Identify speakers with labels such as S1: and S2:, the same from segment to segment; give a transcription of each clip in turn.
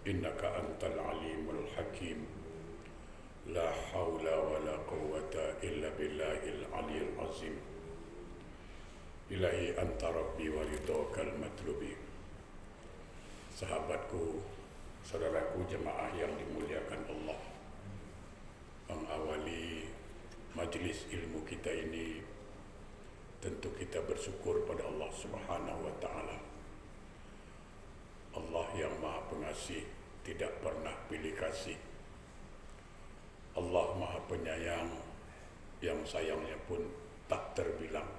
S1: إنك أنت العليم الحكيم لا حول ولا قوة إلا بالله العلي العظيم إلهي أنت ربي ورضاك المطلوب. Sahabatku, saudaraku jemaah yang dimuliakan Allah, mengawali majlis ilmu kita ini, tentu kita bersyukur pada Allah Subhanahu wa Ta'ala. Allah yang Maha Pengasih, tidak pernah pilih kasih. Allah Maha Penyayang, yang sayangnya pun tak terbilang.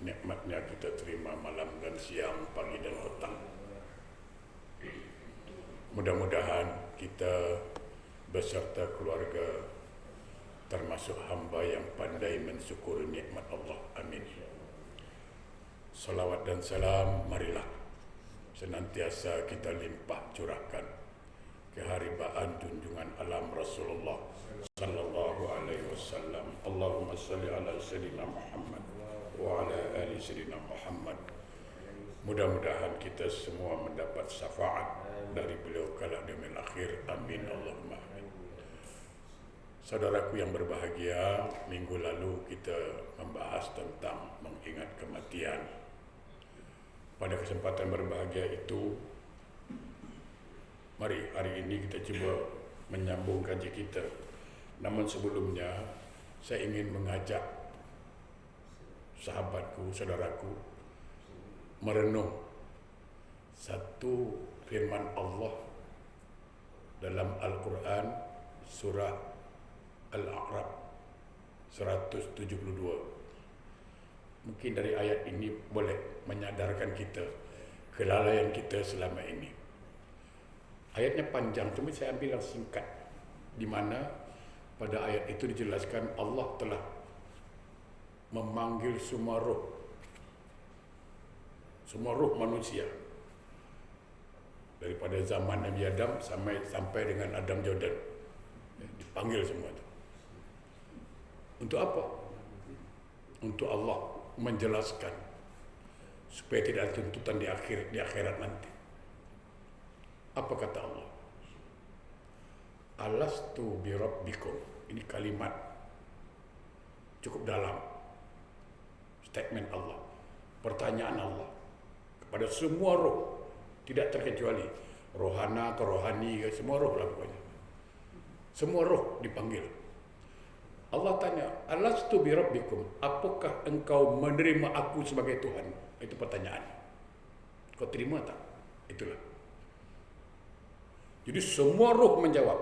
S1: Nikmatnya kita terima malam dan siang, pagi dan petang. Mudah-mudahan kita beserta keluarga termasuk hamba yang pandai mensyukuri nikmat Allah. Amin. Salawat dan salam marilah senantiasa kita limpah curahkan keharibaan junjungan alam Rasulullah sallallahu alaihi wasallam. Allahumma salli ala sayyidina Muhammad wa ala ali sayyidina Muhammad. Mudah-mudahan kita semua mendapat syafaat dari beliau kala yaumil akhir. Amin Allahumma amin. Saudaraku yang berbahagia, minggu lalu kita membahas tentang mengingat kematian. Pada kesempatan berbahagia itu, mari hari ini kita cuba menyambung kaji kita. Namun sebelumnya, saya ingin mengajak sahabatku, saudaraku, merenung satu firman Allah dalam Al-Quran surah Al-A'raf 172. Mungkin dari ayat ini boleh menyadarkan kita kelalaian kita selama ini. Ayatnya panjang, cuma saya ambil yang singkat, di mana pada ayat itu dijelaskan Allah telah memanggil semua roh manusia daripada zaman Nabi Adam sampai dengan Adam Jordan, dipanggil semua itu. Untuk apa? Untuk Allah menjelaskan supaya tidak ada tuntutan di akhirat nanti. Apa kata Allah? Alastu bi rabbikum. Ini kalimat cukup dalam, statement Allah, pertanyaan Allah kepada semua roh, tidak terkecuali rohana atau rohani, semua roh lah pokoknya. Semua roh dipanggil. Allah tanya, alastu bi rabbikum, apakah engkau menerima aku sebagai Tuhan? Itu pertanyaan. Kau terima tak? Itulah. Jadi semua roh menjawab,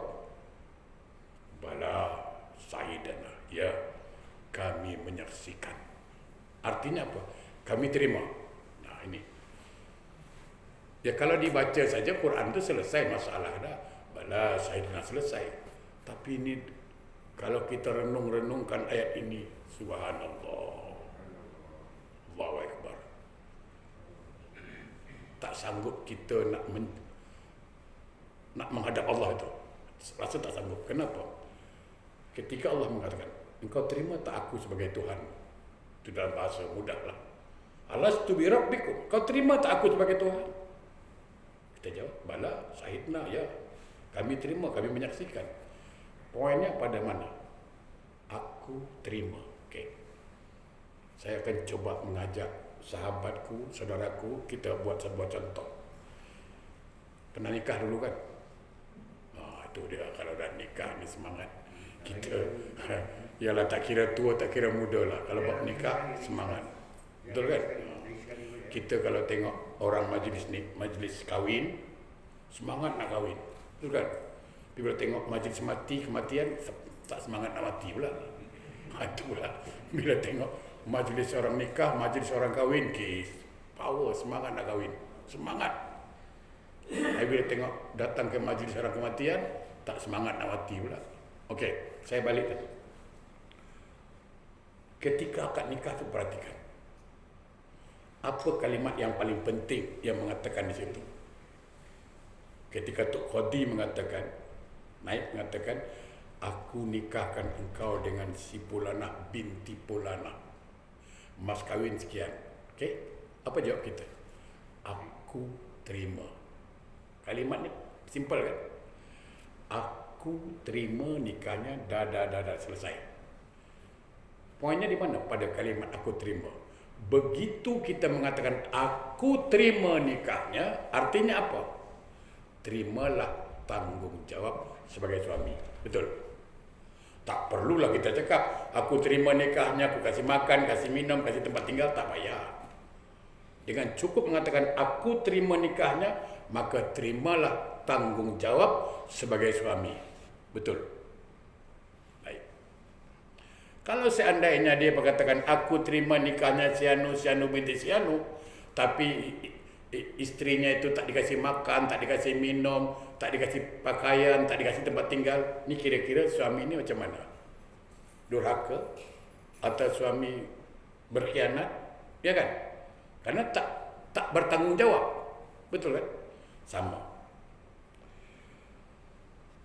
S1: bala sayyidana, ya, kami menyaksikan. Artinya apa? Kami terima. Nah ini. Ya kalau dibaca saja Quran itu selesai masalah dah. Bala sayyidana selesai. Tapi ini kalau kita renungkan ayat ini, subhanallah, Allahu Akbar. Tak sanggup kita nak menghadap Allah itu. Rasa tak sanggup. Kenapa? Ketika Allah mengatakan, engkau terima tak aku sebagai Tuhan? Itu dalam bahasa mudahlah. Alastu bi rabbikum, kau terima tak aku sebagai Tuhan? Kita jawab, bala syahidna, ya, kami terima, kami menyaksikan. Poinnya pada mana? Aku terima. Okey. Saya akan coba mengajak sahabatku, saudaraku, kita buat sebuah contoh. Pernah nikah dulu kan? Itu dia, kalau dah nikah ni semangat. Kita ialah tak kira tua, tak kira muda lah. Kalau buat nikah, semangat. Betul kan? Kita kalau tengok orang majlis kahwin, semangat nak kahwin. Betul kan? Bila tengok majlis kematian, tak semangat nak mati pula. Itulah. Bila tengok majlis orang nikah, majlis orang kahwin, power, semangat nak kahwin. Semangat. Bila tengok datang ke majlis orang kematian, tak semangat nak mati pula. Okey, saya balik tadi. Ketika akad nikah tu perhatikan. Apa kalimat yang paling penting yang mengatakan di situ? Ketika Tok Khadi mengatakan, Naib mengatakan, aku nikahkan engkau dengan si Pulana binti Pulana. Mas kahwin sekian. Okey? Apa jawab kita? Aku terima. Kalimat ni Simple kan? Aku terima nikahnya, dah selesai. Poinnya di mana? Pada kalimat aku terima. Begitu kita mengatakan aku terima nikahnya, artinya apa? Terimalah tanggungjawab sebagai suami. Betul? Tak perlulah kita cakap aku terima nikahnya, aku kasih makan, kasih minum, kasih tempat tinggal, tak payah. Dengan cukup mengatakan aku terima nikahnya, maka terimalah tanggungjawab sebagai suami. Betul? Baik. Kalau seandainya dia berkatakan aku terima nikahnya si Anu binti si Anu, tapi istrinya itu tak dikasih makan, tak dikasih minum, tak dikasih pakaian, tak dikasih tempat tinggal, ni kira-kira suami ini macam mana? Durhaka? Atau suami berkhianat? Ya kan? Karena tak bertanggungjawab. Betul kan? Sama.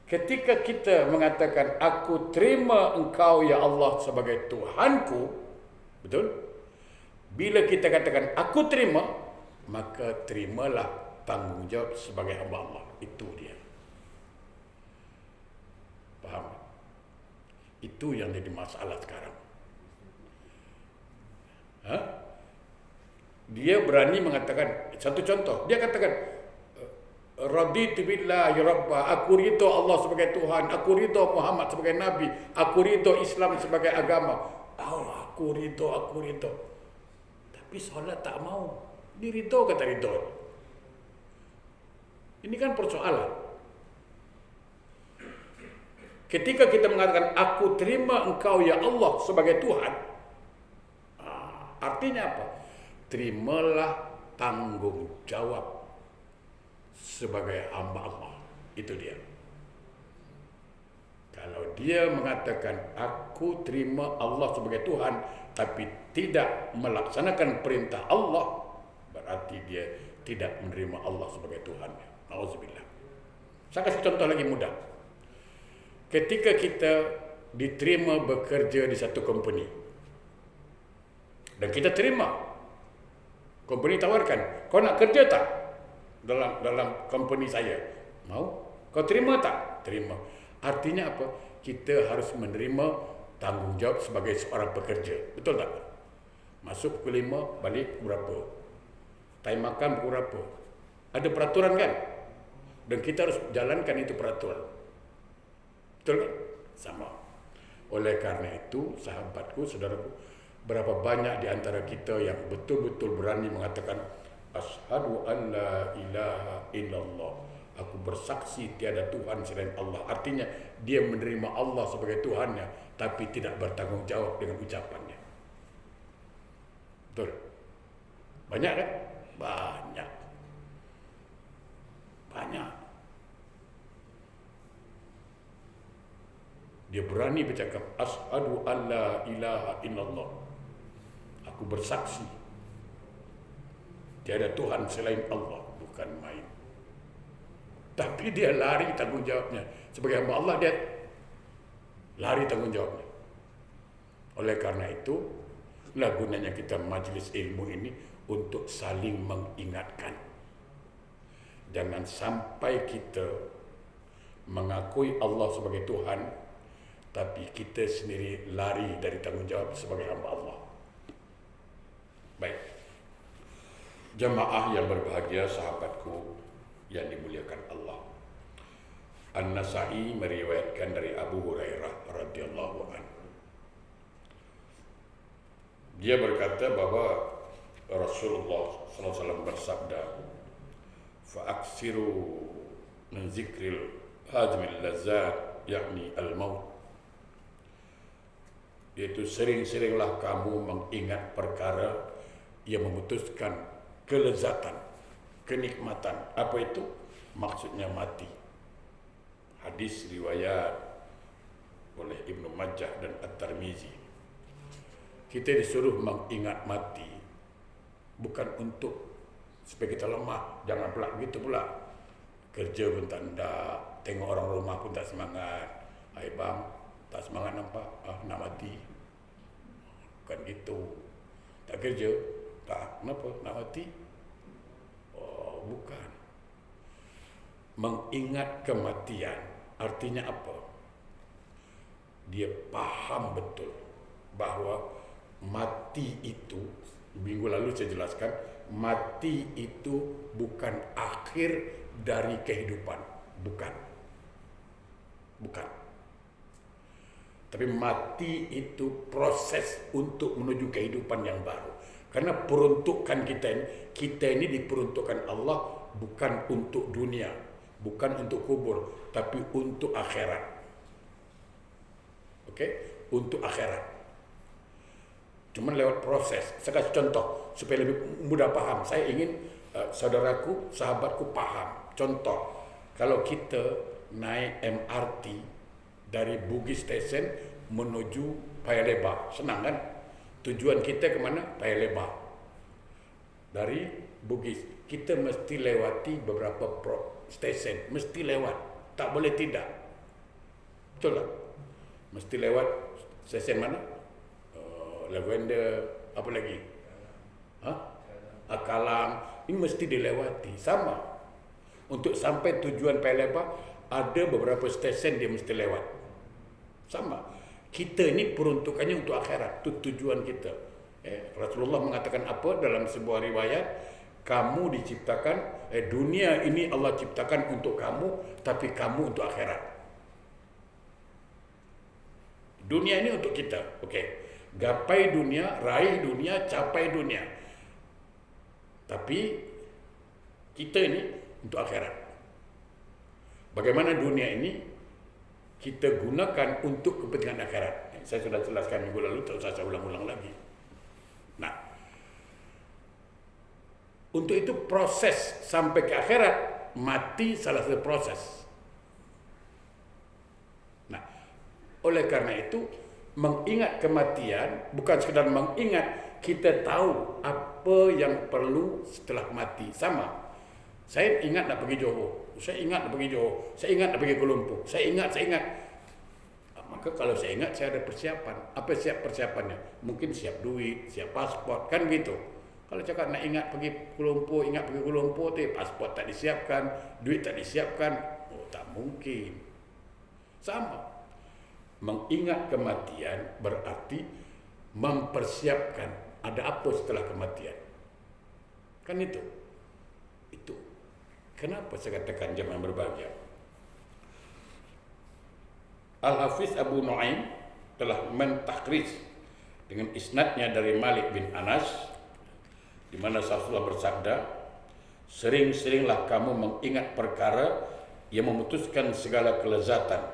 S1: Ketika kita mengatakan aku terima engkau ya Allah sebagai Tuhanku, betul? Bila kita katakan aku terima, maka terimalah tanggungjawab sebagai hamba Allah. Itu dia. Faham? Itu yang jadi masalah sekarang. Dia berani mengatakan, satu contoh, dia katakan raditu billahi rabba, aku ridho Allah sebagai Tuhan, aku ridho Muhammad sebagai Nabi, aku ridho Islam sebagai agama. Aku ridho. Tapi solat tak mau. Dia ridho kata ridho. Ini kan persoalan. Ketika kita mengatakan aku terima engkau ya Allah sebagai Tuhan, artinya apa? Terimalah tanggungjawab sebagai hamba Allah. Itu dia. Kalau dia mengatakan aku terima Allah sebagai Tuhan tapi tidak melaksanakan perintah Allah, berarti dia tidak menerima Allah sebagai Tuhan. Nauzubillah. Saya kasih contoh lagi mudah. Ketika kita diterima bekerja di satu company dan kita terima, company tawarkan, kau nak kerja tak dalam company saya? Mau? Kau terima tak? Terima. Artinya apa? Kita harus menerima tanggungjawab sebagai seorang pekerja. Betul tak? Masuk pukul 5, balik pukul berapa? Time makan pukul berapa? Ada peraturan kan? Dan kita harus jalankan itu peraturan. Betul kan? Sama. Oleh karena itu, sahabatku, saudaraku, berapa banyak di antara kita yang betul-betul berani mengatakan asyhadu an la ilaha illallah, aku bersaksi tiada Tuhan selain Allah. Artinya dia menerima Allah sebagai Tuhannya tapi tidak bertanggung jawab dengan ucapannya. Betul? Banyak kan? Banyak. Dia berani bercakap asyhadu an la ilaha illallah, aku bersaksi tiada Tuhan selain Allah. Bukan main. Tapi dia lari tanggungjawabnya. Sebagai hamba Allah, dia lari tanggungjawabnya. Oleh karena itu, lah gunanya kita majlis ilmu ini untuk saling mengingatkan. Jangan sampai kita mengakui Allah sebagai Tuhan, tapi kita sendiri lari dari tanggungjawab sebagai hamba Allah. Baik. Jemaah yang berbahagia, sahabatku yang dimuliakan Allah. An-Nasa'i meriwayatkan dari Abu Hurairah radhiyallahu anhu. Dia berkata bahwa Rasulullah SAW bersabda, "Fa'aksiru min zikril hadmil lazat, yakni al-maut." Yaitu sering-seringlah kamu mengingat perkara yang memutuskan kelezatan, kenikmatan. Apa itu? Maksudnya mati. Hadis riwayat oleh Ibnu Majah dan At-Tirmizi. Kita disuruh mengingat mati, bukan untuk supaya kita lemah. Jangan pula begitu pula. Kerja pun tak ada, tengok orang rumah pun tak semangat. Hai bang, tak semangat nampak? Nak mati. Bukan gitu. Tak kerja? Tak. Kenapa? Nak mati? Oh, bukan. mengingat kematian artinya apa? Dia paham betul bahwa mati itu, minggu lalu saya jelaskan, mati itu bukan akhir dari kehidupan, bukan. Tapi mati itu proses untuk menuju kehidupan yang baru. Karena peruntukan kita ini diperuntukkan Allah bukan untuk dunia, bukan untuk kubur, tapi untuk akhirat. Oke? Untuk akhirat. Cuman lewat proses. Saya kasih contoh supaya lebih mudah paham. Saya ingin saudaraku, sahabatku paham. Contoh, kalau kita naik MRT dari Bugis Station menuju Paya Lebar, senang kan? Tujuan kita ke mana? Paya Lebar. Dari Bugis, kita mesti lewati beberapa stesen, mesti lewat, tak boleh tidak. Betul tak? Mesti lewat stesen mana? Lavender, apa lagi? Akalang, ini mesti dilewati. Sama. Untuk sampai tujuan Paya Lebar, ada beberapa stesen dia mesti lewat. Sama. Kita ini peruntukannya untuk akhirat. Itu tujuan kita. Rasulullah mengatakan apa dalam sebuah riwayat? Kamu diciptakan, dunia ini Allah ciptakan untuk kamu, tapi kamu untuk akhirat. Dunia ini untuk kita. Okey. Gapai dunia, raih dunia, capai dunia. Tapi kita ini untuk akhirat. Bagaimana dunia ini kita gunakan untuk kepentingan akhirat. Saya sudah jelaskan minggu lalu, tak usah saya ulang-ulang lagi. Nah, untuk itu proses sampai ke akhirat, mati salah satu proses. Nah, oleh karena itu mengingat kematian bukan sekedar mengingat, kita tahu apa yang perlu setelah mati. Sama. Saya ingat nak pergi Johor. Saya ingat nak pergi Johor. Saya ingat nak pergi Kuala Lumpur. Saya ingat. Maka kalau saya ingat, saya ada persiapan. Apa siap persiapannya? Mungkin siap duit, siap pasport, kan gitu. Kalau cakap nak ingat pergi Kuala Lumpur, pasport tak disiapkan, duit tak disiapkan, tak mungkin. Sama. Mengingat kematian berarti mempersiapkan ada apa setelah kematian. Kan itu. Kenapa saya katakan jemaah berbahagia? Al-Hafiz Abu Nu'aim telah mentakhrij dengan isnadnya dari Malik bin Anas, di mana Rasulullah bersabda, sering-seringlah kamu mengingat perkara yang memutuskan segala kelezatan.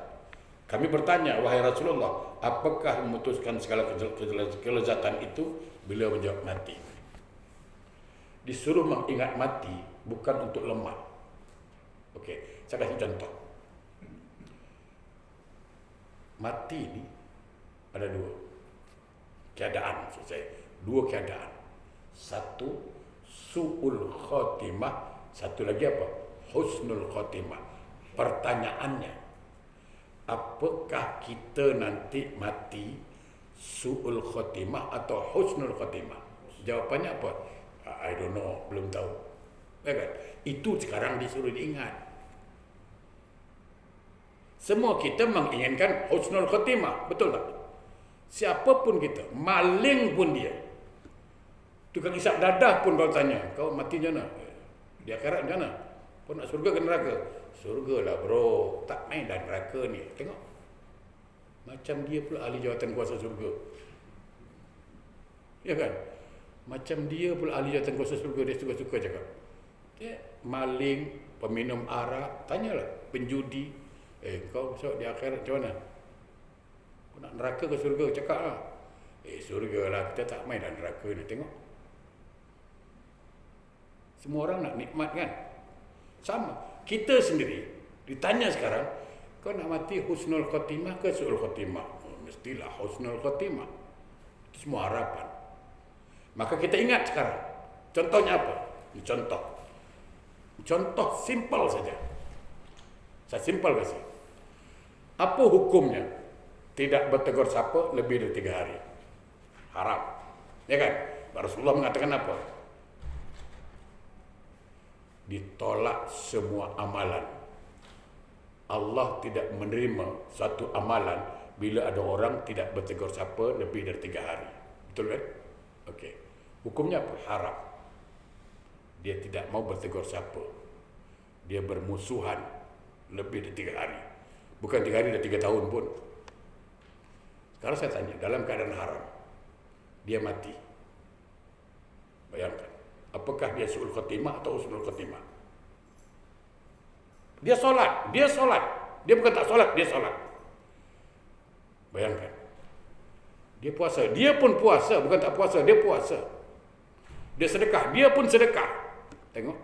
S1: Kami bertanya, wahai Rasulullah, apakah memutuskan segala kelezatan itu? Beliau menjawab, mati. Disuruh mengingat mati bukan untuk lemah. Okey, saya kasih contoh. Mati ini ada dua keadaan, maksud saya. Dua keadaan. Satu, su'ul khotimah. Satu lagi apa? Husnul khotimah. Pertanyaannya, apakah kita nanti mati su'ul khotimah atau husnul khotimah? Jawapannya apa? I don't know, belum tahu. Ya kan? Itu sekarang disuruh diingat. Semua kita menginginkan husnul khotimah, betul tak? Siapapun kita, maling pun dia. Tukang isap dadah pun kalau tanya, kau mati macam mana? Di akhirat macam mana? Kau nak surga ke neraka? Surga lah bro, tak main dah neraka ni. Tengok. Macam dia pula ahli jawatan kuasa surga. Ya kan? Macam dia pula ahli jawatan kuasa surga, dia suka-suka cakap. Dia maling, peminum arak, tanyalah, penjudi. Kau besok di akhirat macam mana? Kau nak neraka ke surga? Cakap lah. Surga lah, kita tak main dah neraka ni. Tengok. Semua orang nak nikmat kan? Sama. Kita sendiri ditanya sekarang, kau nak mati husnul khotimah ke su'ul khotimah? Mestilah husnul khotimah. Itu semua harapan. Maka kita ingat sekarang. Contohnya apa? Contoh simple saja. Saya simple kasih. Apa hukumnya tidak bertegur sapa lebih dari 3 hari? Haram. Ya kan? Rasulullah mengatakan apa? Ditolak semua amalan Allah tidak menerima satu amalan bila ada orang tidak bertegur sapa lebih dari 3 hari. Betul kan? Okey. Hukumnya apa? Haram. Dia tidak mau bertegur sapa. Dia bermusuhan lebih dari 3 hari. Bukan 3 hari, dah 3 tahun pun. Sekarang saya tanya, dalam keadaan haram, dia mati. Bayangkan, apakah dia su'ul khatimah atau husnul khatimah? Dia solat. Dia bukan tak solat, dia solat. Bayangkan. Dia puasa. Dia pun puasa, bukan tak puasa, dia puasa. Dia sedekah, dia pun sedekah. Tengok.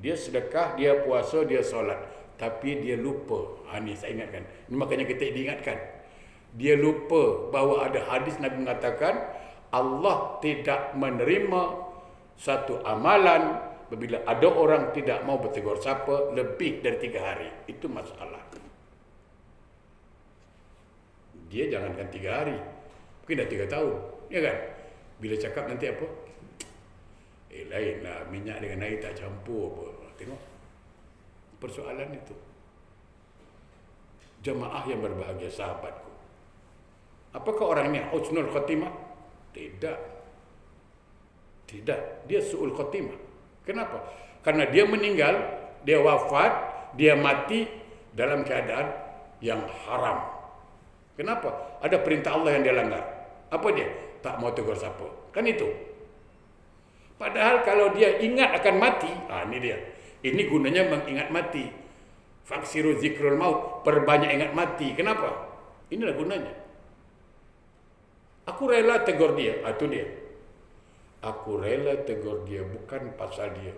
S1: Dia sedekah, dia puasa, dia solat. Tapi dia lupa. Ini saya ingatkan. Ini makanya kita diingatkan. Dia lupa bahawa ada hadis Nabi mengatakan Allah tidak menerima satu amalan bila ada orang tidak mau bertegur sapa lebih dari 3 hari. Itu masalah. Dia jangankan 3 hari, mungkin dah 3 tahun, ya kan? Bila cakap nanti apa? Lain lah, minyak dengan air tak campur apa. Tengok persoalan itu. Jemaah yang berbahagia, sahabatku, apakah orang ini husnul khatimah? Tidak. Dia su'ul khatimah. Kenapa? Karena dia meninggal, dia wafat, dia mati dalam keadaan yang haram. Kenapa? Ada perintah Allah yang dia langgar. Apa dia? Tak mau tegur sapa. Kan itu. Padahal kalau dia ingat akan mati, ini dia. Ini gunanya mengingat mati. Faksiru zikrul maut, perbanyak ingat mati. Kenapa? Inilah gunanya. Aku rela tegur dia. Itu dia. Aku rela tegur dia bukan pasal dia.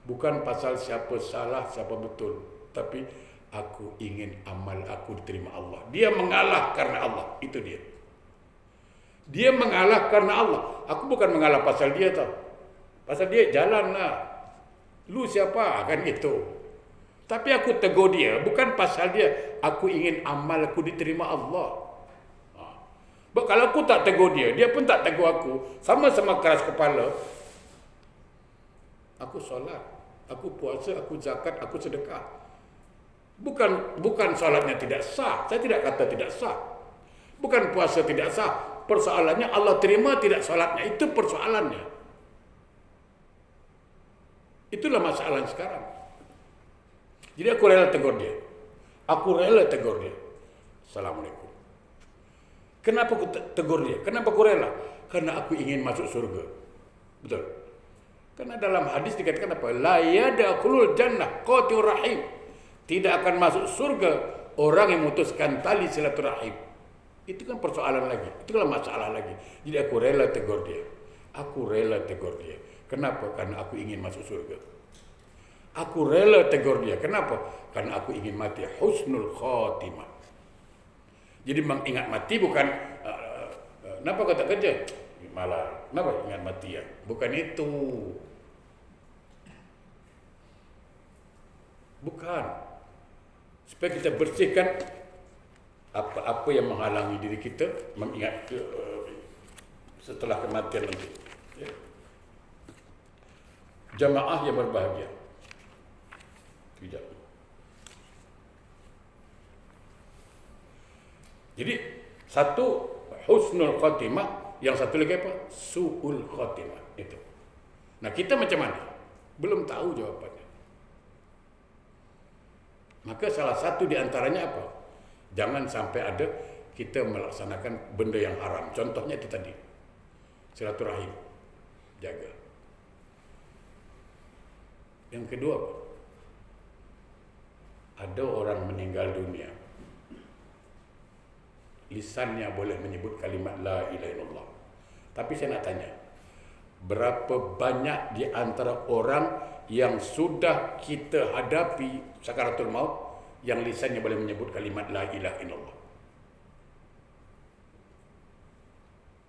S1: Bukan pasal siapa salah, siapa betul. Tapi aku ingin amal aku diterima Allah. Dia mengalah karena Allah. Itu dia. Dia mengalah karena Allah. Aku bukan mengalah pasal dia tau. Pasal dia jalanlah. Lu siapa? Kan gitu. Tapi aku tegur dia bukan pasal dia. Aku ingin amal aku diterima Allah. Kalau aku tak tegur dia, dia pun tak tegur aku, sama-sama keras kepala. Aku solat, aku puasa, aku zakat, aku sedekah. Bukan solatnya tidak sah. Saya tidak kata tidak sah. Bukan puasa tidak sah. Persoalannya Allah terima tidak solatnya. Itu persoalannya. Itulah masalah sekarang. Jadi aku rela tegur dia. Assalamualaikum. Kenapa aku tegur dia? Kenapa aku rela? Karena aku ingin masuk surga. Betul. Karena dalam hadis dikatakan apa? La yadkhulul jannah qatir rahim. Tidak akan masuk surga orang yang memutuskan tali silaturahim. Itu kan persoalan lagi. Itulah masalah lagi. Jadi aku rela tegur dia. Kenapa? Karena aku ingin masuk surga. Aku rela tegur dia. Kenapa? Karena aku ingin mati husnul khatimah. Jadi mengingat mati bukan kenapa kau tak kerja? Malah, kenapa ingat mati ya? Bukan itu. Bukan. Supaya kita bersihkan apa-apa yang menghalangi diri kita mengingat setelah kematian nanti. Ya. Jamaah yang berbahagia. Tidak. Jadi satu husnul khatimah, yang satu lagi apa? Su'ul khatimah. Itu. Nah, kita macam mana? Belum tahu jawabannya. Maka salah satu di antaranya apa? Jangan sampai ada kita melaksanakan benda yang haram. Contohnya itu tadi. Silaturahim. Jaga. Yang kedua apa? Ada orang meninggal dunia. Lisannya boleh menyebut kalimat la ilaha illallah. Tapi saya nak tanya, berapa banyak di antara orang yang sudah kita hadapi sakaratul maut yang lisannya boleh menyebut kalimat la ilaha illallah?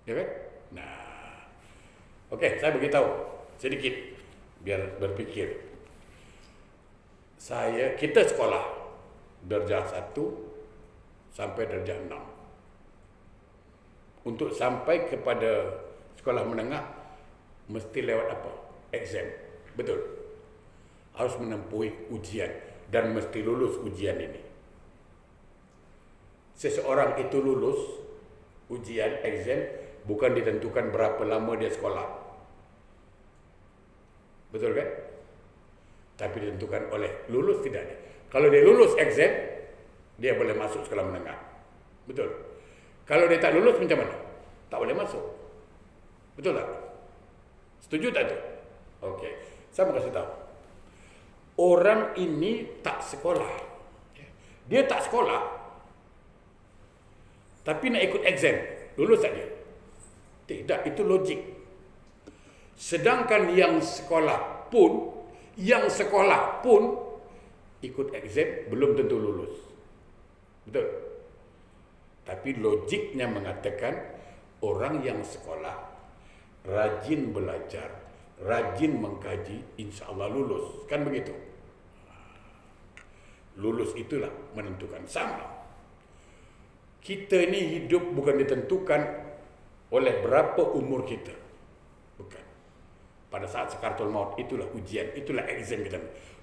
S1: Ya kan? Nah, okey, saya beritahu sedikit biar berfikir. Kita sekolah darjah 1 sampai darjah 6. Untuk sampai kepada sekolah menengah mesti lewat apa? Exam. Betul. Harus menempuhi ujian. dan mesti lulus ujian ini. Seseorang itu lulus ujian, exam, bukan ditentukan berapa lama dia sekolah. Betul kan? Tapi ditentukan oleh lulus tidaknya. Kalau dia lulus exam, dia boleh masuk sekolah menengah. Betul. Kalau dia tak lulus macam mana? Tak boleh masuk. Betul tak? Setuju tak tu? Okey. Saya mau kasih tahu. Orang ini tak sekolah. Dia tak sekolah. Tapi nak ikut exam. Lulus tak dia? Tidak, itu logik. Sedangkan yang sekolah pun ikut exam belum tentu lulus. Betul? Tapi logiknya mengatakan orang yang sekolah, rajin belajar, rajin mengkaji, insya Allah lulus. Kan begitu? Lulus itulah menentukan. Sama. Kita ni hidup bukan ditentukan oleh berapa umur kita. Bukan. Pada saat sakaratul maut, itulah ujian, itulah exam kita.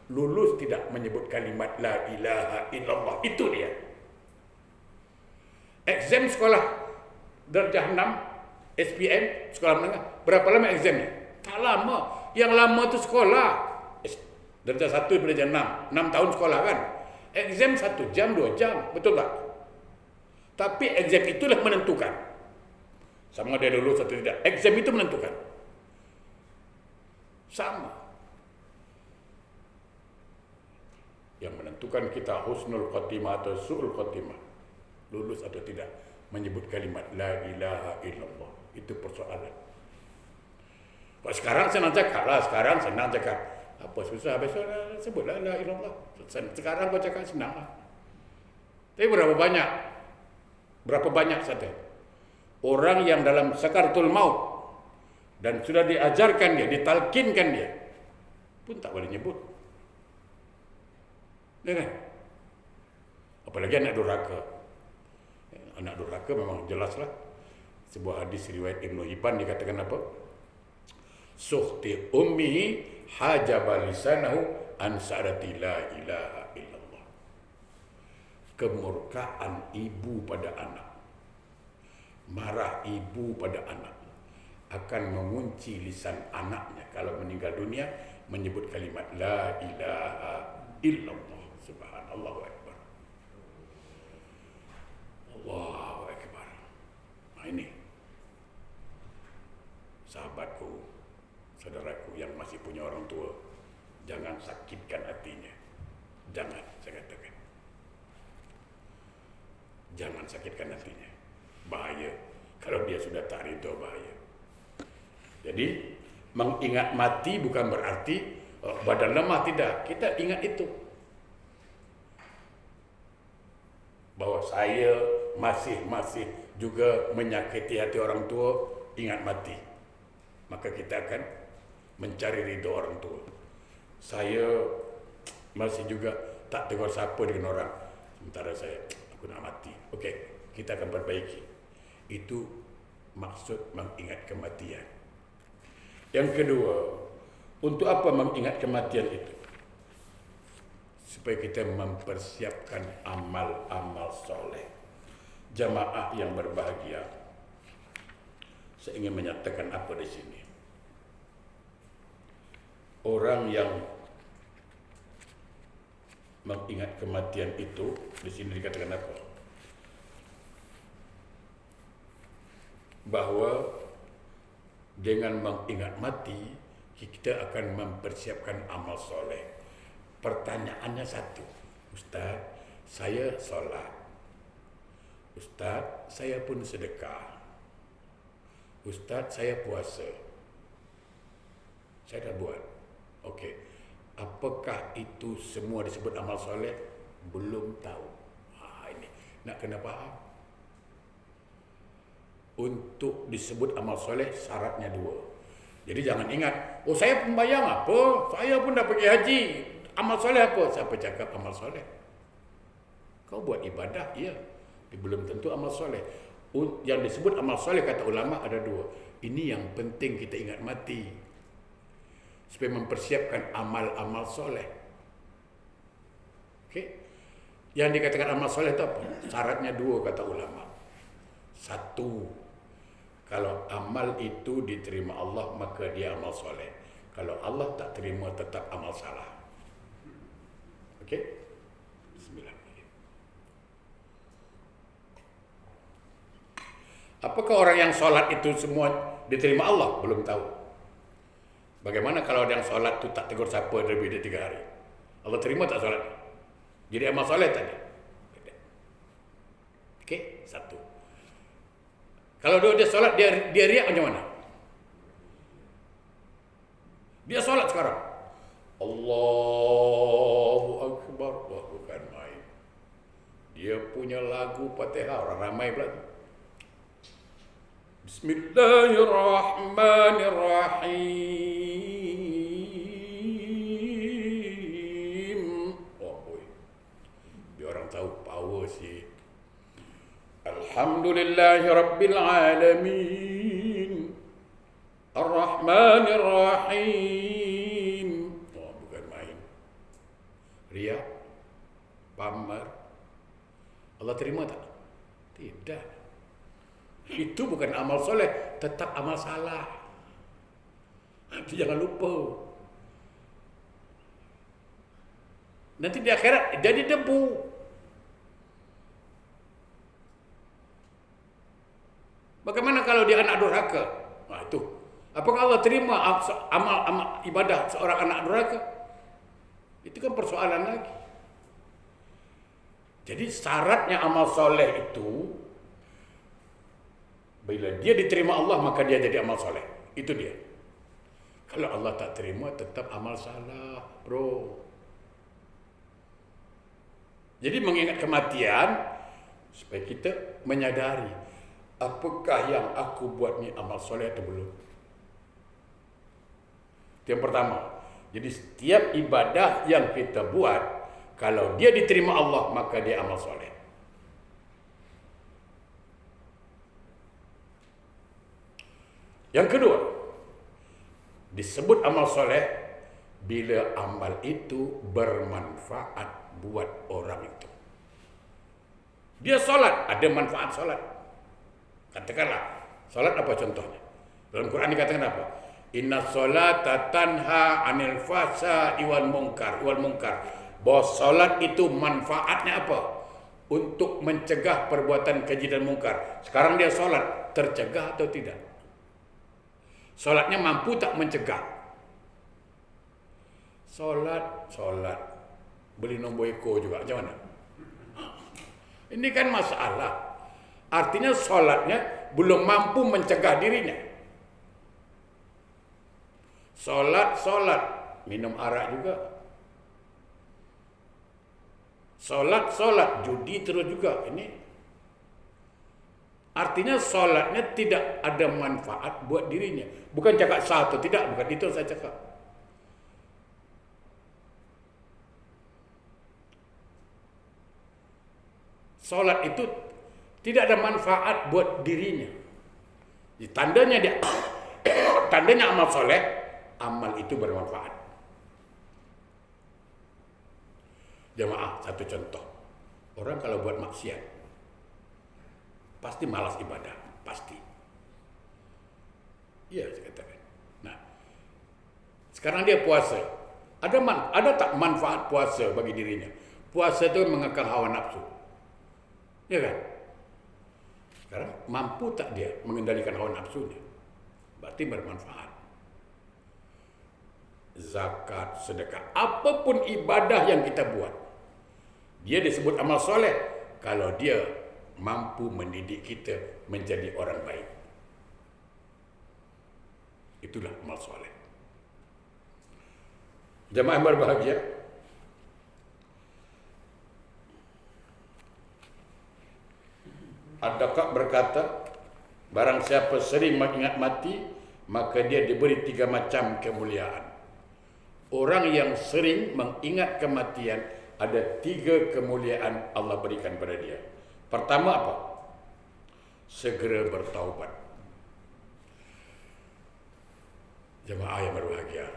S1: Lulus tidak menyebut kalimat la ilaha illallah. Itu dia. Exam sekolah darjah 6, SPM, sekolah menengah. Berapa lama examnya? Tak lama. Yang lama tu sekolah. Darjah 1 darjah 6. 6 tahun sekolah kan? Exam 1 jam, 2 jam. Betul tak? Tapi exam itulah menentukan. Sama dia lulus atau tidak. Exam itu menentukan. Sama. Yang menentukan kita husnul khatimah atau su'ul khatimah, lulus atau tidak, menyebut kalimat la ilaha illallah. Itu persoalan. Kalau sekarang senang cakap lah. Sekarang senang cakap. Apa susah? Besok sebutlah la ilaha illallah. Sekarang kau cakap senang lah. Tapi berapa banyak saja orang yang dalam sakaratul maut dan sudah diajarkan dia, ditalkinkan dia, pun tak boleh nyebut. Ya kan? Apalagi anak durhaka. Anak durhaka memang jelaslah. Sebuah hadis riwayat Ibnu Hibban dikatakan apa? Sukhti ummihi hajaba lisanahu an sa'adati la ilaha illallah. Kemurkaan ibu pada anak, marah ibu pada anak, akan mengunci lisan anaknya kalau meninggal dunia menyebut kalimat la ilaha illallah. Subhanallah wa akbar. Allahu akbar. Nah ini sahabatku, saudaraku yang masih punya orang tua, jangan sakitkan hatinya. Jangan, saya katakan. Jangan sakitkan hatinya. Bahaya. Kalau dia sudah tak ridho, bahaya. Jadi mengingat mati bukan berarti badan lemah, tidak. Kita ingat itu. Bahwa saya masih juga menyakiti hati orang tua, ingat mati. Maka kita akan mencari ridho orang tua. Saya masih juga tak tegur siapa dengan orang. Sementara aku nak mati. Okey, kita akan perbaiki. Itu maksud mengingat kematian. Yang kedua, untuk apa mengingat kematian itu? Supaya kita mempersiapkan amal-amal soleh. Jamaah yang berbahagia, saya ingin menyatakan apa di sini. Orang yang mengingat kematian itu, di sini dikatakan apa? Bahwa dengan mengingat mati, kita akan mempersiapkan amal soleh. Pertanyaannya satu, Ustaz, saya solat. Ustaz, saya pun sedekah. Ustaz, saya puasa. Saya dah buat. Okey. Apakah itu semua disebut amal soleh? Belum tahu. Ini nak kena faham. Untuk disebut amal soleh, syaratnya 2. Jadi jangan ingat, oh saya pembayang apa? Saya pun dah pergi haji. Amal soleh apa? Siapa cakap amal soleh? Kau buat ibadah, ya. Tapi belum tentu amal soleh. Yang disebut amal soleh kata ulama ada 2. Ini yang penting kita ingat mati. Supaya mempersiapkan amal-amal soleh. Okey. Yang dikatakan amal soleh itu apa? Syaratnya dua kata ulama. Satu, kalau amal itu diterima Allah maka dia amal soleh. Kalau Allah tak terima tetap amal salah. Okey? Bismillah. Apakah orang yang solat itu semua diterima Allah? Belum tahu. Bagaimana kalau ada yang solat itu tak tegur siapa lebih dari 3 hari? Allah terima tak solat? Jadi amal soleh tadi. Okey, satu. Kalau dia solat, dia riak macam mana? Dia solat sekarang. Allahu Akbar. Wah, bukan main. Dia punya lagu Fatihah, orang ramai pula. Bismillahirrahmanirrahim. Oh, boy. Dia orang tahu power sih. Alhamdulillahi Rabbil Alamin Ar-Rahmanir Rahim. Oh, bukan main. Riya, pamer. Allah terima tak? Tidak. Itu bukan amal soleh, tetap amal salah. Nanti jangan lupa. Nanti di akhirat jadi debu. Bagaimana kalau dia anak durhaka? Nah, itu. Apakah Allah terima amal ibadah seorang anak durhaka? Itu kan persoalan lagi. Jadi syaratnya amal soleh itu, bila dia diterima Allah maka dia jadi amal soleh. Itu dia. Kalau Allah tak terima tetap amal salah, bro. Jadi mengingat kematian supaya kita menyadari, apakah yang aku buat ni amal soleh atau belum? Itu yang pertama. Jadi setiap ibadah yang kita buat, kalau dia diterima Allah, maka dia amal soleh. Yang kedua, disebut amal soleh bila amal itu bermanfaat buat orang itu. Dia solat, ada manfaat solat. Katakanlah, solat apa contohnya? Dalam Quran dikatakan apa? Inna solata tanha anil fahsya'i wal munkar. Bahwa solat itu manfaatnya apa? Untuk mencegah perbuatan keji dan mungkar. Sekarang dia solat, tercegah atau tidak? Solatnya mampu tak mencegah? Solat. Beli nombor eko juga, macam mana? Ini kan masalah. Artinya solatnya belum mampu mencegah dirinya. Solat, minum arak juga. Solat, judi terus juga. Ini artinya solatnya tidak ada manfaat buat dirinya. Bukan cakap sah atau tidak, bukan itu saya cakap. Solat itu tidak ada manfaat buat dirinya. Tandanya dia tandanya amal soleh, amal itu bermanfaat. Jemaah, satu contoh. Orang kalau buat maksiat pasti malas ibadah, pasti. Iya, saya katakan. Nah, sekarang dia puasa. Ada tak manfaat puasa bagi dirinya? Puasa itu mengekang hawa nafsu. Ya kan? Sekarang mampu tak dia mengendalikan hawa nafsunya? Berarti bermanfaat. Zakat, sedekah, apapun ibadah yang kita buat, dia disebut amal soleh kalau dia mampu mendidik kita menjadi orang baik. Itulah amal soleh. Jemaah yang berbahagia, Ad-Daqaq berkata, barang siapa sering mengingat mati, maka dia diberi 3 macam kemuliaan. Orang yang sering mengingat kematian, ada 3 kemuliaan Allah berikan pada dia. Pertama apa? Segera bertaubat. Jemaah yang berbahagia,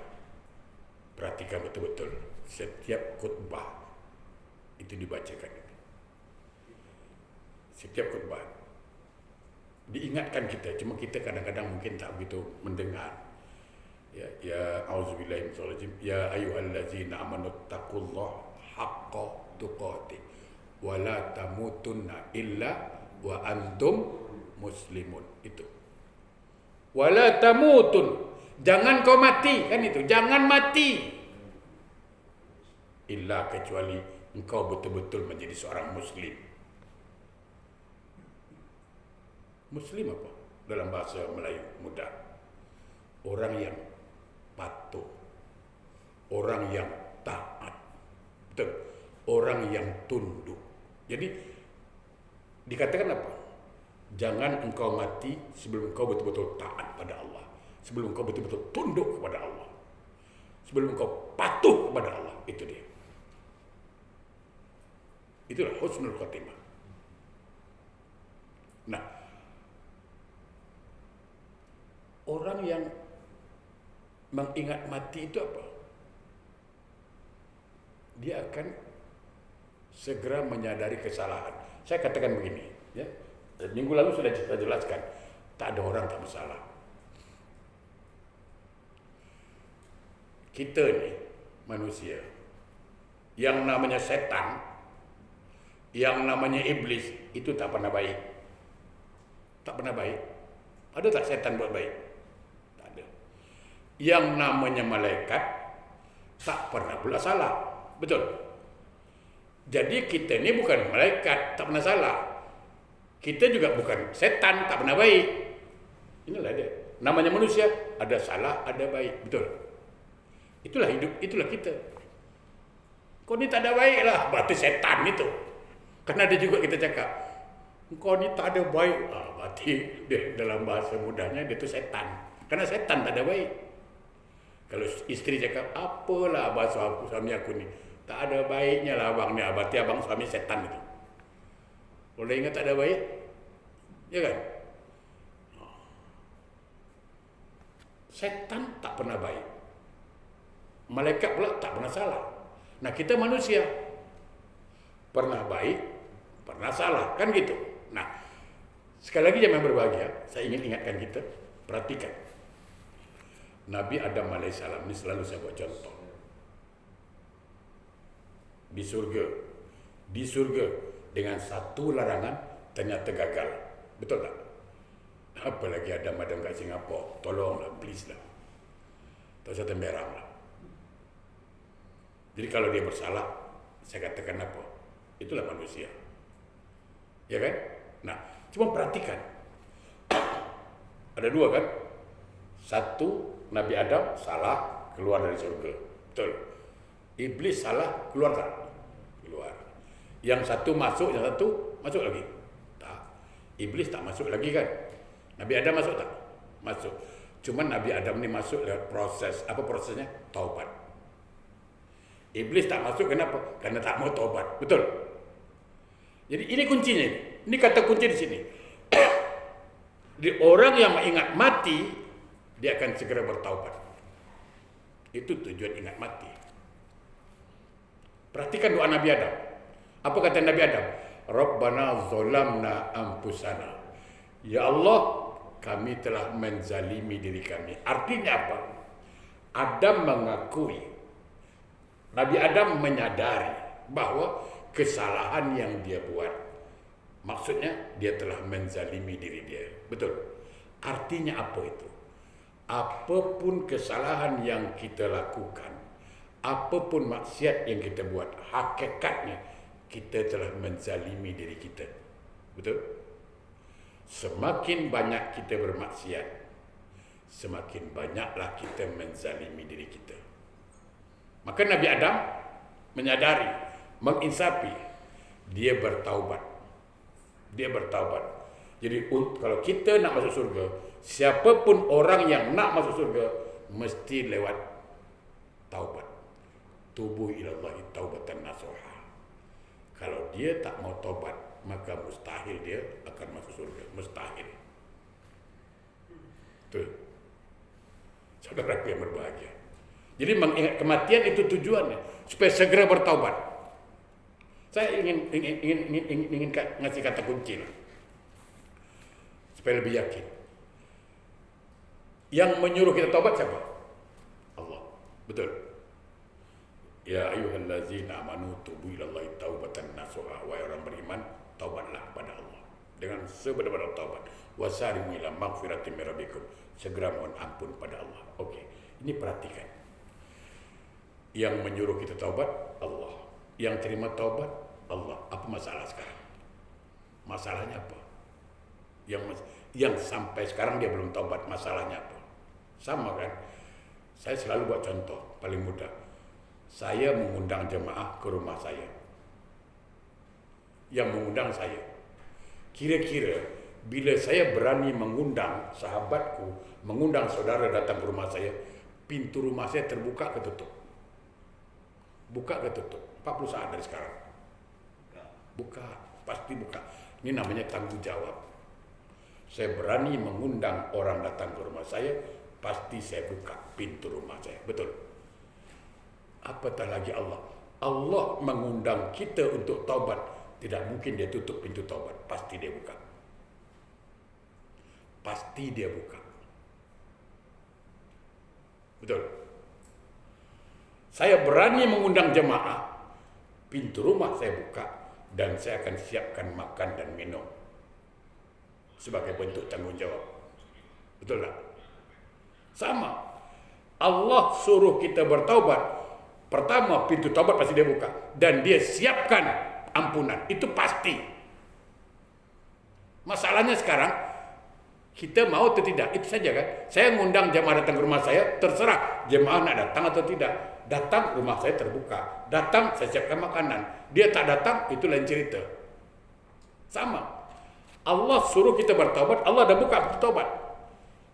S1: perhatikan betul-betul setiap khutbah itu dibacakan. Setiap khutbah diingatkan kita, cuma kita kadang-kadang mungkin tak begitu mendengar. Ya auzubillahi minasyaitonir rajim. Ya ayyuhallazina amanu taqullaha haqqa tuqatih wa la tamutunna illa wa antum muslimun. Itu. Wa la tamutun, jangan kau mati, kan itu. Jangan mati illa kecuali engkau betul-betul menjadi seorang muslim. Muslim apa? Dalam bahasa Melayu mudah. Orang yang patuh. Orang yang taat. Betul. Orang yang tunduk. Jadi dikatakan apa? Jangan engkau mati sebelum engkau betul-betul taat pada Allah. Sebelum engkau betul-betul tunduk kepada Allah. Sebelum engkau patuh kepada Allah. Itu dia. Itulah husnul khatimah. Nah, orang yang mengingat mati itu apa? Dia akan segera menyadari kesalahan. Saya katakan begini, ya. Minggu lalu sudah saya jelaskan, tak ada orang tak bersalah. Kita ni manusia, yang namanya setan, yang namanya iblis itu tak pernah baik. Tak pernah baik. Ada tak setan buat baik? Tak ada. Yang namanya malaikat tak pernah pula salah. Betul? Jadi kita ni bukan malaikat, tak pernah salah. Kita juga bukan setan, tak pernah baik. Inilah dia. Namanya manusia, ada salah, ada baik. Betul? Itulah hidup, itulah kita. Kau ni tak ada baik lah, berarti setan itu. Karena ada juga kita cakap, kau ni tak ada baik. Berarti dia, dalam bahasa mudahnya dia tu setan. Karena setan tak ada baik. Kalau isteri cakap, apalah bahasa suami aku ni, tak ada baiknya lah abang ni. Berarti abang suami setan itu. Boleh ingat tak ada baik? Ya kan? Setan tak pernah baik. Malaikat pula tak pernah salah. Nah, kita manusia pernah baik, pernah salah, kan gitu. Nah, sekali lagi jemaah berbahagia, saya ingin ingatkan kita, perhatikan. Nabi Adam alaihissalam ini selalu saya buat contoh. Di surga dengan satu larangan ternyata gagal. Betul tak? Apalagi Adam kat Singapura, tolonglah, please lah. Tak usah temberang lah. Jadi kalau dia bersalah, saya katakan apa? Itulah manusia. Ya kan? Nah, cuma perhatikan. Ada dua kan? Satu, Nabi Adam salah, keluar dari surga. Betul. Iblis salah, keluar tak? Keluar. Yang satu masuk, yang satu masuk lagi. Tak. Iblis tak masuk lagi kan? Nabi Adam masuk tak? Masuk. Cuma Nabi Adam ni masuk lewat proses. Apa prosesnya? Taubat. Iblis tak masuk kenapa? Karena tak mau taubat. Betul? Jadi ini kuncinya. Ini kata kunci di sini. Jadi orang yang mengingat mati, dia akan segera bertaubat. Itu tujuan ingat mati. Perhatikan doa Nabi Adam. Apa kata Nabi Adam? Rabbana zolamna ampusana. Ya Allah, kami telah menzalimi diri kami. Artinya apa? Adam mengakui, Nabi Adam menyadari bahwa kesalahan yang dia buat, maksudnya dia telah menzalimi diri dia. Betul? Artinya apa itu? Apapun kesalahan yang kita lakukan, apapun maksiat yang kita buat, hakikatnya kita telah menzalimi diri kita. Betul? Semakin banyak kita bermaksiat, semakin banyaklah kita menzalimi diri kita. Maka Nabi Adam menyadari, menginsafi, dia bertaubat. Dia bertaubat. Jadi kalau kita nak masuk surga, siapapun orang yang nak masuk surga mesti lewat taubat. Tubu ilallahi taubatan nasuha. Kalau dia tak mau taubat, maka mustahil dia akan masuk surga. Mustahil. Tuh. Saudaraku yang berbahagia. Jadi mengingat kematian itu tujuannya supaya segera bertaubat. Saya ingin ngasih kata kunci lah, supaya lebih yakin. Yang menyuruh kita taubat siapa? Allah. Betul. Ya ayyuhallazina amanu tubu ilallahi taubatan nasuha. Wahai orang beriman, taubatlah kepada Allah dengan sebenar-benar taubat. Wasari'u ila maghfiratin min rabbikum. Segera mohon ampun pada Allah. Okey. Ini perhatikan. Yang menyuruh kita taubat Allah. Yang terima taubat Allah. Apa masalah sekarang? Masalahnya apa? Yang sampai sekarang dia belum taubat, masalahnya apa? Sama kan? Saya selalu buat contoh paling mudah. Saya mengundang jemaah ke rumah saya. Yang mengundang saya. Kira-kira bila saya berani mengundang sahabatku, mengundang saudara datang ke rumah saya, pintu rumah saya terbuka ke tutup? Buka ke tutup? 40 saat dari sekarang. Buka, pasti buka. Ini namanya tanggung jawab. Saya berani mengundang orang datang ke rumah saya, pasti saya buka pintu rumah saya. Betul? Apatah lagi Allah. Allah mengundang kita untuk taubat. Tidak mungkin dia tutup pintu taubat. Pasti dia buka. Pasti dia buka. Betul? Saya berani mengundang jemaah. Pintu rumah saya buka. Dan saya akan siapkan makan dan minum. Sebagai bentuk tanggung jawab. Betul tak? Sama. Allah suruh kita bertaubat. Pertama, pintu taubat pasti dia buka. Dan dia siapkan ampunan. Itu pasti. Masalahnya sekarang, kita mau atau tidak. Itu saja kan. Saya ngundang jemaah datang ke rumah saya. Terserah jemaah nak datang atau tidak. Datang, rumah saya terbuka. Datang, saya siapkan makanan. Dia tak datang, itu lain cerita. Sama. Allah suruh kita bertaubat. Allah dah buka pintu taubat.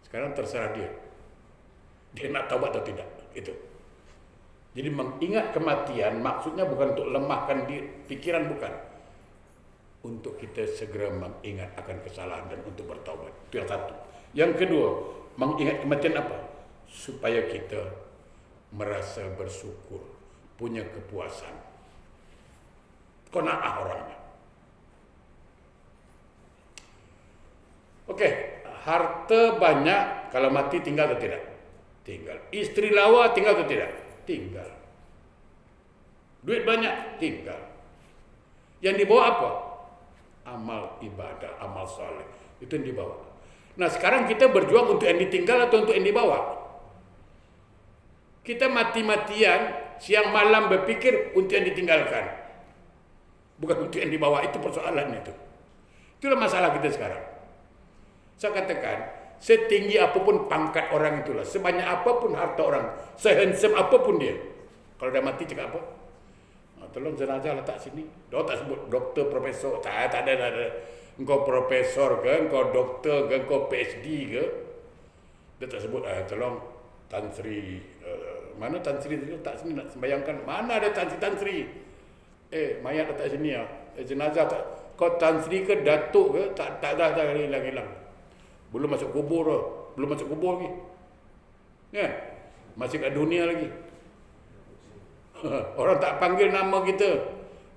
S1: Sekarang terserah dia. Dia nak taubat atau tidak. Itu. Jadi mengingat kematian maksudnya bukan untuk lemahkan pikiran, bukan. Untuk kita segera mengingat akan kesalahan dan untuk bertaubat. Itu yang satu. Yang kedua, mengingat kematian apa? Supaya kita merasa bersyukur, punya kepuasan. Qanaah orangnya. Okey, harta banyak kalau mati tinggal atau tidak? Tinggal. Isteri lawa tinggal atau tidak? Tinggal. Duit banyak, tinggal. Yang dibawa apa? Amal ibadah, amal soleh. Itu yang dibawa. Nah sekarang kita berjuang untuk yang ditinggal atau untuk yang dibawa? Kita mati-matian, siang malam berpikir untuk yang ditinggalkan. Bukan untuk yang dibawa, itu persoalan itu. Itulah masalah kita sekarang. Saya katakan, setinggi apapun pangkat orang itulah, sebanyak apapun harta orang, sehandsome apapun dia, kalau dah mati cakap apa? Tolong jenazah letak sini. Dia tak sebut doktor, profesor, tak ada. Engkau profesor ke, engkau doktor ke, engkau PhD ke, dia tak sebut. Tolong Tan Sri, mana Tan Sri letak sini nak sembayangkan? Mana ada Tan Sri? Mayat letak sini ya. Jenazah tak. Kau Tan Sri ke, datuk ke? Tak dah hilang. Belum masuk kubur, lagi. Ya, masih kat dunia lagi. Orang tak panggil nama kita.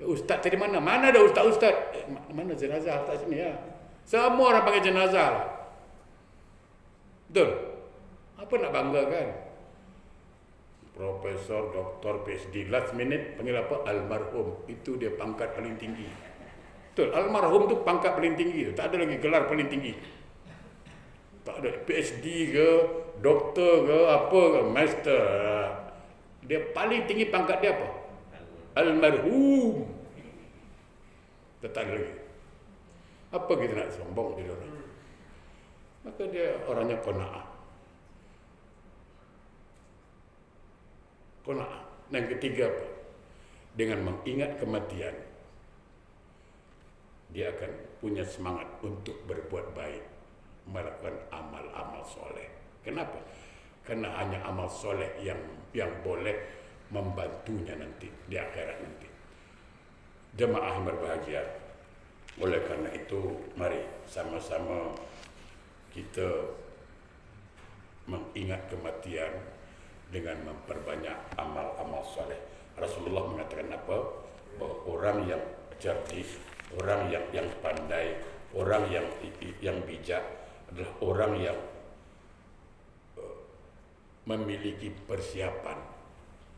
S1: Ustaz tadi mana? Mana ada ustaz? Mana jenazah letak sini ya? Semua orang panggil jenazah lah. Betul? Apa nak banggakan? Profesor, doktor, PhD, last minute panggil apa? Almarhum. Itu dia pangkat paling tinggi. Betul, almarhum tu pangkat paling tinggi. Tak ada lagi gelar paling tinggi. Tak ada PhD ke, doktor ke, apa ke, master. Dia paling tinggi pangkat dia apa? Almarhum. Tak ada lagi. Apa kita nak sombong jadi orang? Maka dia orangnya qanaah. Qanaah. Yang ketiga apa? Dengan mengingat kematian, dia akan punya semangat untuk berbuat baik, melakukan amal-amal soleh. Kenapa? Karena hanya amal soleh yang boleh membantunya nanti di akhirat nanti. Jemaah yang berbahagia. Oleh karena itu, mari sama-sama kita mengingat kematian dengan memperbanyak amal-amal soleh. Rasulullah mengatakan apa? orang yang cerdik, orang yang pandai, orang yang bijak adalah orang yang memiliki persiapan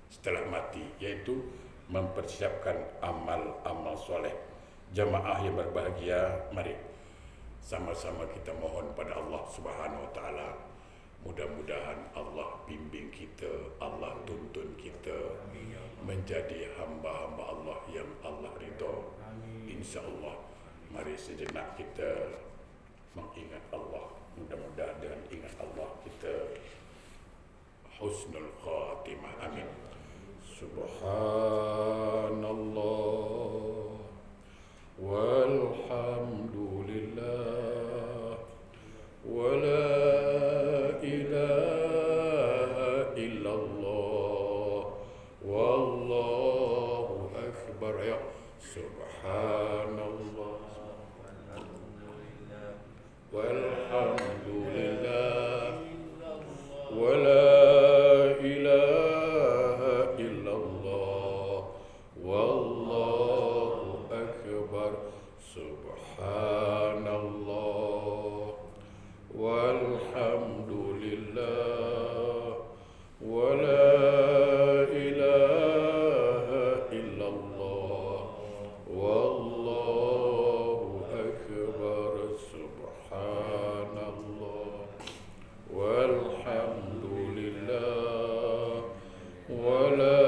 S1: setelah mati, yaitu mempersiapkan amal-amal soleh. Jamaah yang berbahagia, mari sama-sama kita mohon pada Allah Subhanahu wa taala, mudah-mudahan Allah bimbing kita, Allah tuntun kita menjadi hamba-hamba Allah yang Allah ridha. Insya-Allah, mari sejenak kita mengingat Allah. Mudah-mudahan dengan ingat Allah kita husnul khatimah. Amin. Subhanallah walhamdulillah wala ilaha illallah wallahu akbar. Ya subhanallah walhamdulillah wala ilaha illallah wallahu akbar. Subhanallah walhamdulillah wala ilaha illallah wallahu akbar. Subhanallah walhamdulillah wala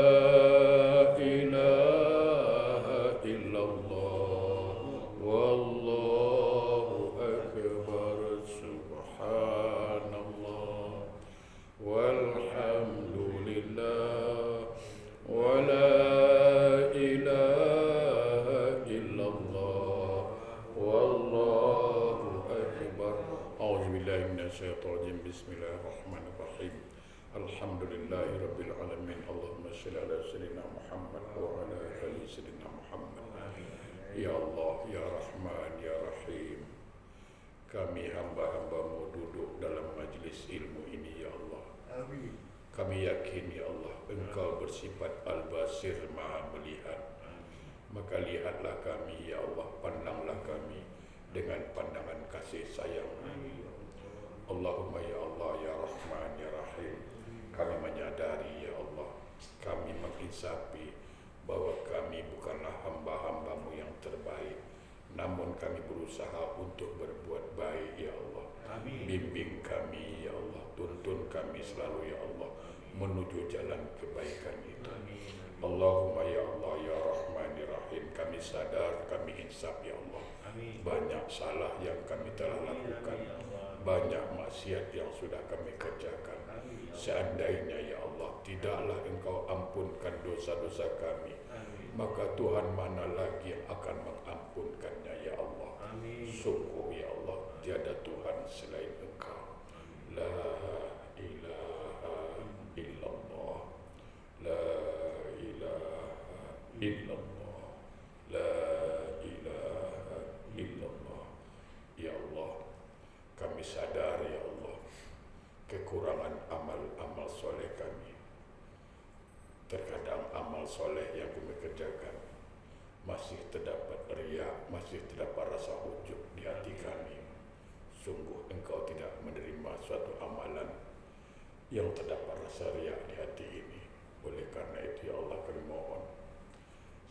S1: ilaha illallah wallahu akbar. Subhanallah walhamdulillah wala ilaha illallah wallahu akbar. A'udzubillahi minasyaitonir rajim. Bismillahirrahmanirrahim. Alhamdulillahi rabbil alamin. Allahumma shalli ala sayyidina Muhammad wa ala ali sayyidina Muhammad. Ya Allah, ya Rahman, ya Rahim, kami hamba-hamba-Mu duduk dalam majlis ilmu ini, ya Allah. Amin. Kami yakin, ya Allah, Engkau bersifat Al-Basir, Maha melihat. Maka lihatlah kami, ya Allah, pandanglah kami dengan pandangan kasih sayang. Allahumma ya Allah, ya Rahman, ya Rahim, kami menyadari, ya Allah, kami menginsafi bahwa kami bukanlah hamba-hamba-Mu yang terbaik, namun kami berusaha untuk berbuat baik, ya Allah. Amin. Bimbing kami, ya Allah, tuntun kami selalu, ya Allah, menuju jalan kebaikan itu. Amin. Allahumma ya Allah, ya Rahman, ya Rahim, kami sadar, kami insaf, ya Allah. Amin. Banyak salah yang kami telah lakukan, banyak maksiat yang sudah kami kerjakan. Seandainya, ya Allah, tidaklah Engkau ampunkan dosa-dosa kami, maka Tuhan mana lagi yang akan mengampunkannya, ya Allah. Sungguh, ya Allah, tiada Tuhan selain Engkau. La ilaha illallah, la ilaha illallah, la ilaha illallah. Ya Allah, kami sadar, ya Allah, kekurangan amal-amal soleh kami. Terkadang amal soleh yang kami kerjakan masih terdapat riya, masih terdapat rasa ujub di hati kami. Sungguh Engkau tidak menerima suatu amalan yang terdapat rasa riya di hati ini. Oleh karena itu, ya Allah, kami mohon,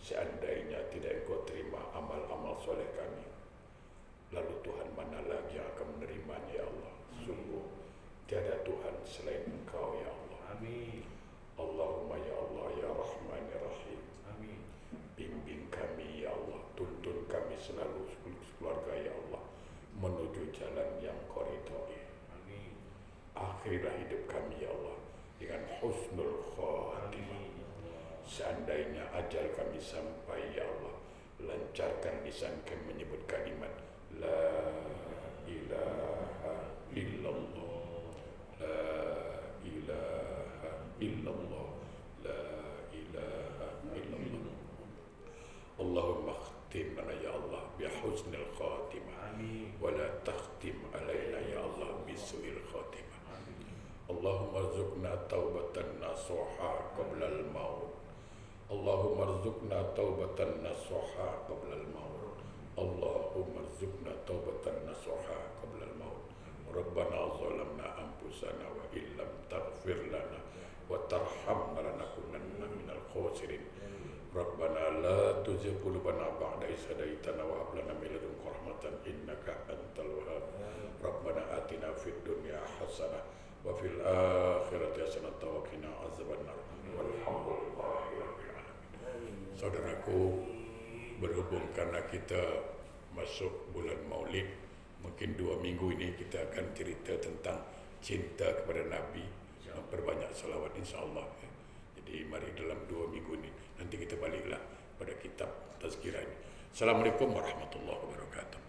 S1: seandainya tidak Engkau terima amal-amal soleh kami, lalu Tuhan mana lagi yang akan menerimanya, ya Allah. Sungguh tiada Tuhan selain Engkau, ya Allah. Amin. Allahumma ya Allah, ya Rahman, ya Rahim, amin, bimbing kami, ya Allah, tuntun kami selalu keluarga, ya Allah, menuju jalan yang Kau ridhoi. Amin. Akhirilah hidup kami, ya Allah, dengan husnul khatimah. Seandainya ajal kami sampai, ya Allah, lancarkan lisan kami menyebut kalimat la ilaha illallah, la ilaha illallah, la ilaha illallah. Allahumma khtim lana, ya Allah, bi husnil khatimah. Amin. Wa la takhtim alaina, ya Allah, bi su'il khatimah. Amin. Allahumma rzuqna taubatan nasuha qabla al-maut. Allahumma rzuqna taubatan nasuha qabla al-maut. Allahumma rzuqna taubatan nasuha qabla al-maut. Rabbana zalamna anfusana wa illam taghfir lana wa tarhamna lanakunanna minal khasirin. Rabbana la tuzigh qulubana ba'da idh hadaytana wa hab lana min ladunka rahmatan innaka antal wahhab. Rabbana atina fid dunya hasanah wa fil akhirati hasanah wa qina azabannar. Walhamdulillahi rabbil alamin. Saudaraku, berhubung karena kita masuk bulan Maulid, mungkin 2 minggu ini kita akan cerita tentang cinta kepada Nabi, memperbanyak salawat insya-Allah. Jadi mari dalam 2 minggu ini nanti kita baliklah pada kitab tazkirah ini. Assalamualaikum warahmatullahi wabarakatuh.